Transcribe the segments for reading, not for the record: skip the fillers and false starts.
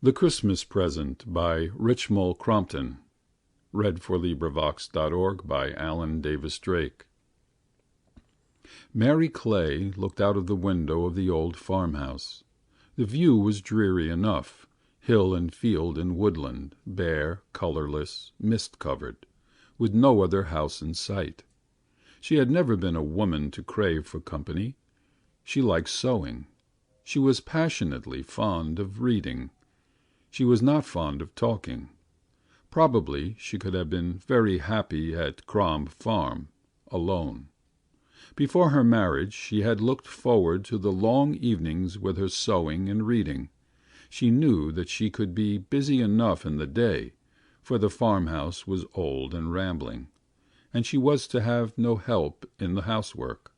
The Christmas Present by Richmal Crompton. LibriVox.org by Alan Davis Drake. Mary Clay looked out of the window of the old farmhouse. The view was dreary enough, hill and field and woodland, bare, colourless, mist-covered, with no other house in sight. She had never been a woman to crave for company. She liked sewing. She was passionately fond of reading. She was not fond of talking. Probably she could have been very happy at Crompton Farm, alone. Before her marriage she had looked forward to the long evenings with her sewing and reading. She knew that she could be busy enough in the day, for the farmhouse was old and rambling, and she was to have no help in the housework.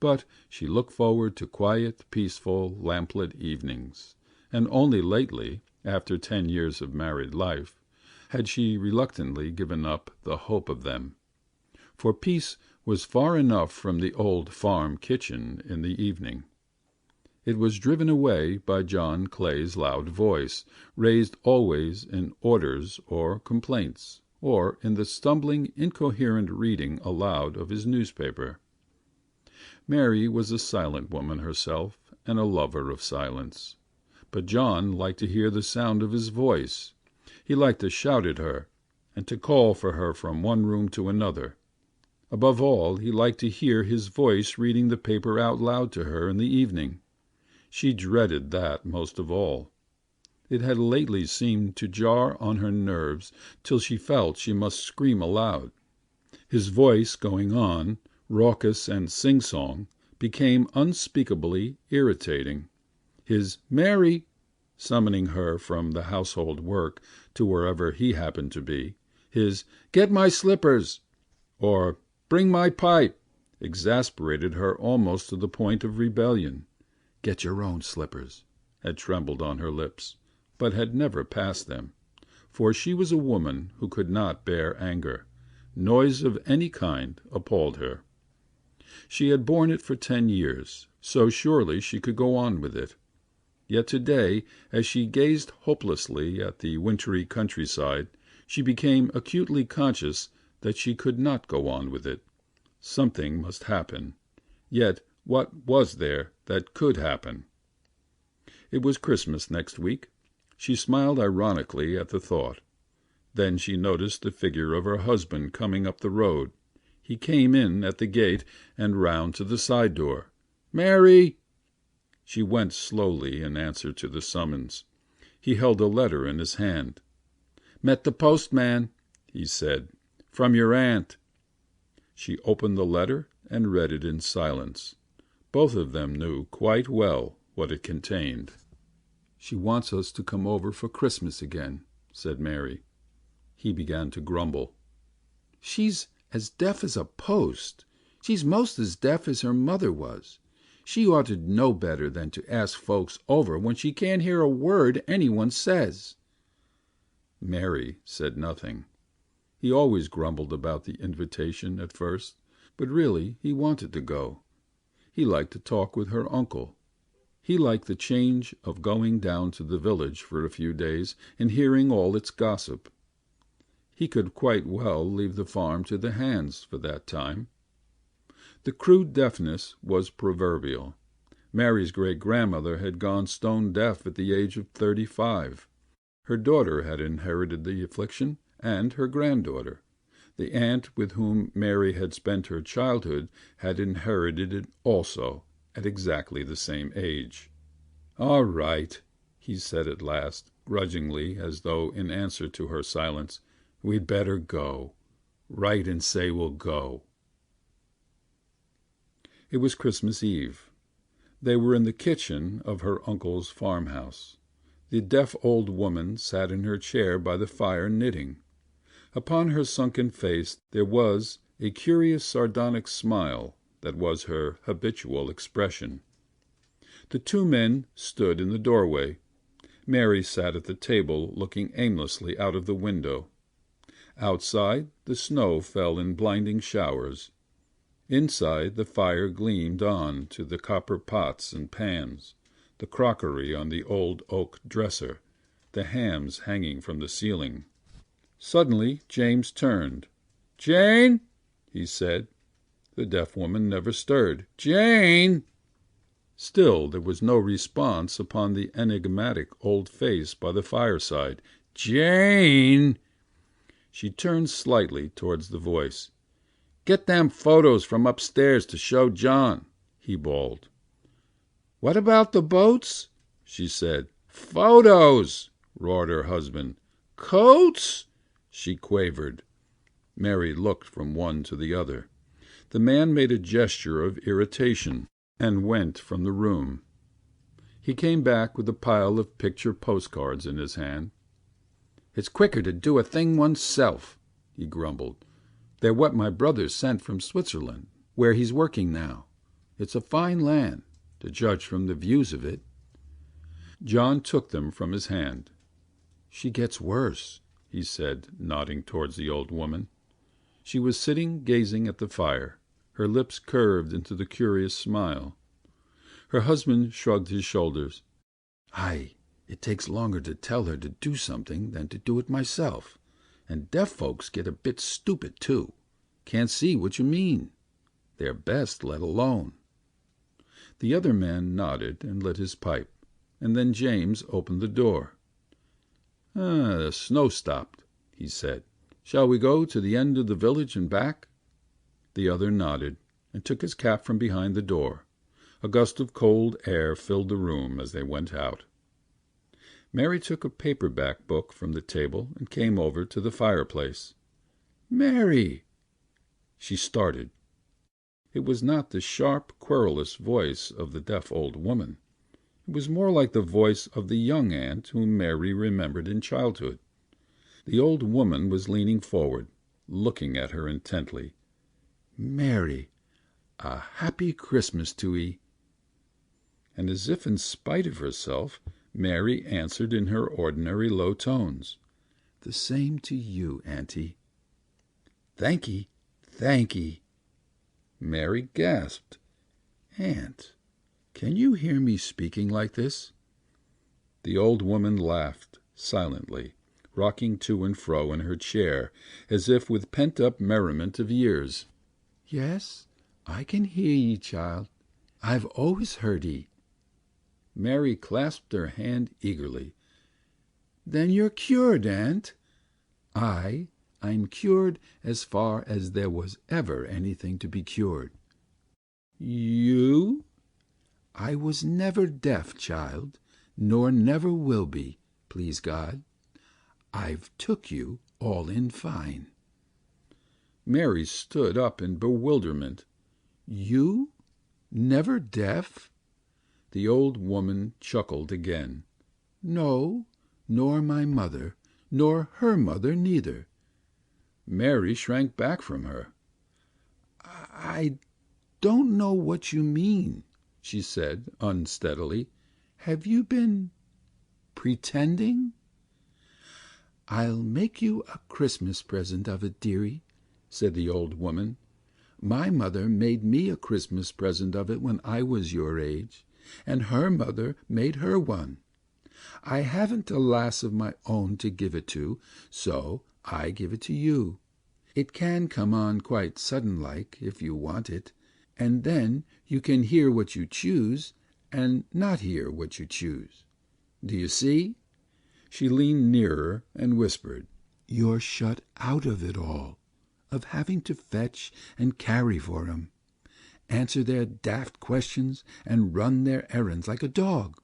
But she looked forward to quiet, peaceful, lamplit evenings, and only lately, after 10 years of married life, had she reluctantly given up the hope of them. For peace was far enough from the old farm kitchen in the evening. It was driven away by John Clay's loud voice, raised always in orders or complaints, or in the stumbling, incoherent reading aloud of his newspaper. Mary was a silent woman herself, and a lover of silence. But John liked to hear the sound of his voice. He liked to shout at her, and to call for her from one room to another. Above all, he liked to hear his voice reading the paper out loud to her in the evening. She dreaded that most of all. It had lately seemed to jar on her nerves till she felt she must scream aloud. His voice going on, raucous and sing-song, became unspeakably irritating. His "Mary," summoning her from the household work to wherever he happened to be, his "Get my slippers," or "Bring my pipe," exasperated her almost to the point of rebellion. "Get your own slippers," had trembled on her lips, but had never passed them, for she was a woman who could not bear anger. Noise of any kind appalled her. She had borne it for 10 years, so surely she could go on with it. Yet today, as she gazed hopelessly at the wintry countryside, she became acutely conscious that she could not go on with it. Something must happen. Yet what was there that could happen? It was Christmas next week. She smiled ironically at the thought. Then she noticed the figure of her husband coming up the road. He came in at the gate and round to the side door. "Mary!" She went slowly in answer to the summons. He held a letter in his hand. "Met the postman," he said. "From your aunt." She opened the letter and read it in silence. Both of them knew quite well what it contained. "She wants us to come over for Christmas again," said Mary. He began to grumble. "She's as deaf as a post. She's most as deaf as her mother was. She ought to know better than to ask folks over when she can't hear a word anyone says." Mary said nothing. He always grumbled about the invitation at first, but really he wanted to go. He liked to talk with her uncle. He liked the change of going down to the village for a few days and hearing all its gossip. He could quite well leave the farm to the hands for that time. The crude deafness was proverbial. Mary's great-grandmother had gone stone deaf at the age of 35. Her daughter had inherited the affliction, and her granddaughter. The aunt with whom Mary had spent her childhood had inherited it also, at exactly the same age. "All right," he said at last, grudgingly, as though in answer to her silence. "We'd better go. Write and say we'll go." It was Christmas Eve. They were in the kitchen of her uncle's farmhouse. The deaf old woman sat in her chair by the fire knitting. Upon her sunken face there was a curious sardonic smile that was her habitual expression. The two men stood in the doorway. Mary sat at the table looking aimlessly out of the window. Outside the snow fell in blinding showers. Inside the fire gleamed on to the copper pots and pans, the crockery on the old oak dresser, the hams hanging from the ceiling. Suddenly James turned. "Jane!" he said. The deaf woman never stirred. "Jane!" Still there was no response upon the enigmatic old face by the fireside. "Jane!" She turned slightly towards the voice. "Get them photos from upstairs to show John," he bawled. "What about the boats?" she said. "Photos!" roared her husband. "Coats?" she quavered. Mary looked from one to the other. The man made a gesture of irritation and went from the room. He came back with a pile of picture postcards in his hand. "It's quicker to do a thing oneself," he grumbled. "They're what my brother sent from Switzerland, where he's working now. It's a fine land, to judge from the views of it." John took them from his hand. "She gets worse," he said, nodding towards the old woman. She was sitting gazing at the fire, her lips curved into the curious smile. Her husband shrugged his shoulders. It takes longer to tell her to do something than to do it myself, and deaf folks get a bit stupid, too. Can't see what you mean. They're best let alone." The other man nodded and lit his pipe, and then James opened the door. "The snow stopped," he said. "Shall we go to the end of the village and back?" The other nodded and took his cap from behind the door. A gust of cold air filled the room as they went out. Mary took a paperback book from the table and came over to the fireplace. "Mary!" She started. It was not the sharp, querulous voice of the deaf old woman. It was more like the voice of the young aunt whom Mary remembered in childhood. The old woman was leaning forward, looking at her intently. "Mary, a happy Christmas to 'ee!" And as if in spite of herself, Mary answered in her ordinary low tones. "The same to you, auntie." "Thank'ee, thank'ee." Mary gasped. "Aunt, can you hear me speaking like this?" The old woman laughed silently, rocking to and fro in her chair as if with pent-up merriment of years. "Yes, I can hear ye, child. I've always heard ye." Mary clasped her hand eagerly. "Then you're cured, aunt?" I'm cured as far as there was ever anything to be cured." "You?" "I was never deaf, child, nor never will be, please God. I've took you all in fine." Mary stood up in bewilderment. "You? Never deaf?" The old woman chuckled again. "No, nor my mother, nor her mother neither." Mary shrank back from her. "I don't know what you mean," she said unsteadily. "Have you been pretending?" "I'll make you a Christmas present of it, dearie," said the old woman. "My mother made me a Christmas present of it when I was your age, and her mother made her one. I haven't a lass of my own to give it to, so I give it to you. It can come on quite sudden like, if you want it, and then you can hear what you choose and not hear what you choose. Do you see?" She leaned nearer and whispered. "You're shut out of it all, of having to fetch and carry for 'em, answer their daft questions and run their errands like a dog.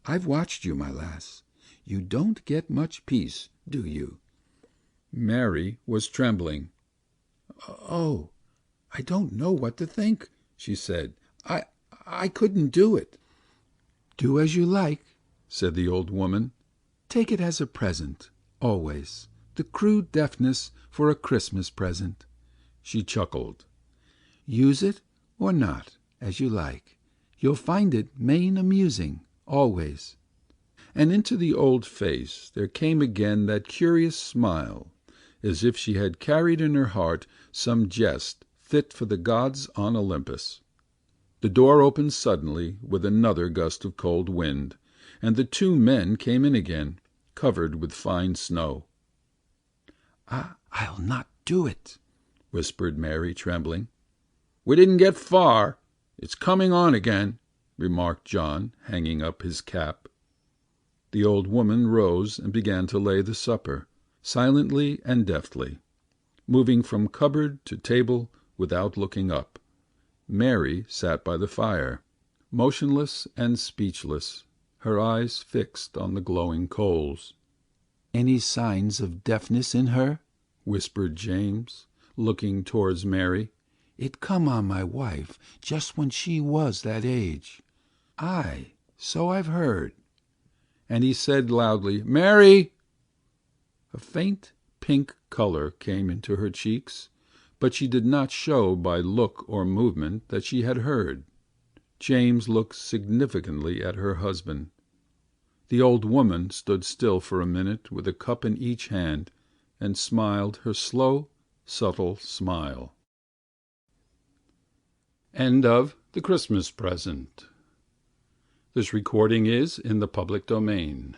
I've watched you, my lass. You don't get much peace, do you?" Mary was trembling. "Oh, I don't know what to think," she said. I couldn't do it." "Do as you like," said the old woman. "Take it as a present, always. The crude deafness for a Christmas present." She chuckled. "Use it or not, as you like. You'll find it main amusing, always." And into the old face there came again that curious smile, as if she had carried in her heart some jest fit for the gods on Olympus. The door opened suddenly with another gust of cold wind, and the two men came in again. covered with fine snow. "I'll not do it," whispered Mary, trembling. "We didn't get far. It's coming on again," remarked John, hanging up his cap. The old woman rose and began to lay the supper, silently and deftly, moving from cupboard to table without looking up. Mary sat by the fire, motionless and speechless, her eyes fixed on the glowing coals. "Any signs of deafness in her?" whispered James, looking towards Mary. "It come on my wife just when she was that age. Aye, so I've heard." And he said loudly, "Mary!" A faint pink colour came into her cheeks, but she did not show by look or movement that she had heard. James looked significantly at her husband. The old woman stood still for a minute with a cup in each hand and smiled her slow, subtle smile. End of The Christmas Present. This recording is in the public domain.